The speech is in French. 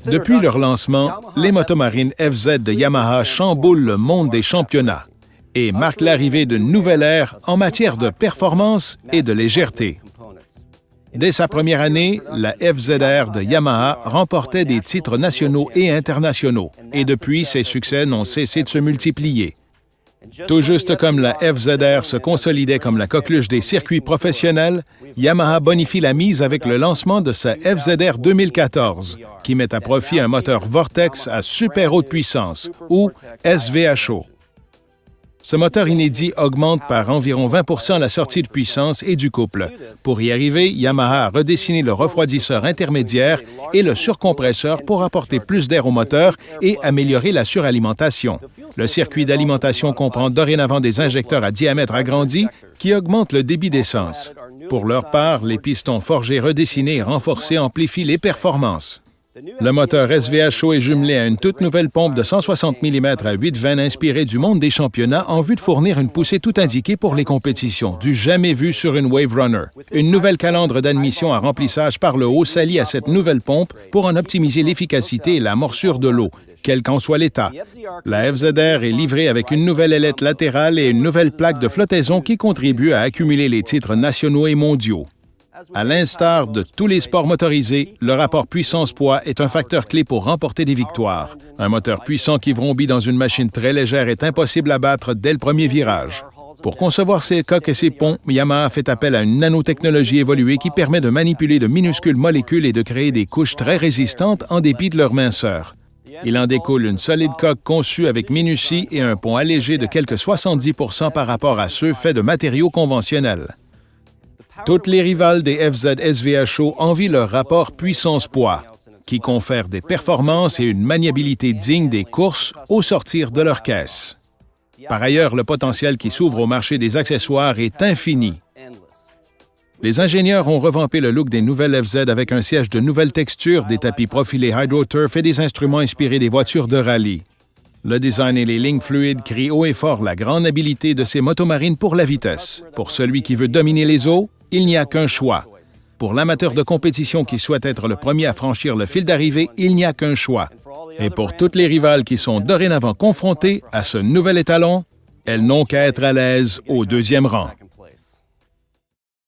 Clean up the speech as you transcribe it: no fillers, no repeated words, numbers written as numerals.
Depuis leur lancement, les motomarines FZ de Yamaha chamboulent le monde des championnats et marquent l'arrivée d'une nouvelle ère en matière de performance et de légèreté. Dès sa première année, la FZR de Yamaha remportait des titres nationaux et internationaux, et depuis, ses succès n'ont cessé de se multiplier. Tout juste comme la FZR se consolidait comme la coqueluche des circuits professionnels, Yamaha bonifie la mise avec le lancement de sa FZR 2014, qui met à profit un moteur Vortex à super haute puissance, ou SVHO. Ce moteur inédit augmente par environ 20 % la sortie de puissance et du couple. Pour y arriver, Yamaha a redessiné le refroidisseur intermédiaire et le surcompresseur pour apporter plus d'air au moteur et améliorer la suralimentation. Le circuit d'alimentation comprend dorénavant des injecteurs à diamètre agrandi qui augmentent le débit d'essence. Pour leur part, les pistons forgés redessinés et renforcés amplifient les performances. Le moteur SVHO est jumelé à une toute nouvelle pompe de 160 mm à 8 veines inspirée du monde des championnats en vue de fournir une poussée tout indiquée pour les compétitions, du jamais vu sur une Wave Runner. Une nouvelle calandre d'admission à remplissage par le haut s'allie à cette nouvelle pompe pour en optimiser l'efficacité et la morsure de l'eau, quel qu'en soit l'état. La FZR est livrée avec une nouvelle ailette latérale et une nouvelle plaque de flottaison qui contribue à accumuler les titres nationaux et mondiaux. À l'instar de tous les sports motorisés, le rapport puissance-poids est un facteur clé pour remporter des victoires. Un moteur puissant qui vrombit dans une machine très légère est impossible à battre dès le premier virage. Pour concevoir ses coques et ses ponts, Yamaha fait appel à une nanotechnologie évoluée qui permet de manipuler de minuscules molécules et de créer des couches très résistantes en dépit de leur minceur. Il en découle une solide coque conçue avec minutie et un pont allégé de quelque 70 % par rapport à ceux faits de matériaux conventionnels. Toutes les rivales des FZ SVHO envient leur rapport puissance-poids, qui confère des performances et une maniabilité digne des courses au sortir de leur caisse. Par ailleurs, le potentiel qui s'ouvre au marché des accessoires est infini. Les ingénieurs ont revampé le look des nouvelles FZ avec un siège de nouvelles textures, des tapis profilés HydroTurf et des instruments inspirés des voitures de rallye. Le design et les lignes fluides crient haut et fort la grande habileté de ces motomarines pour la vitesse. Pour celui qui veut dominer les eaux, il n'y a qu'un choix. Pour l'amateur de compétition qui souhaite être le premier à franchir le fil d'arrivée, il n'y a qu'un choix. Et pour toutes les rivales qui sont dorénavant confrontées à ce nouvel étalon, elles n'ont qu'à être à l'aise au deuxième rang.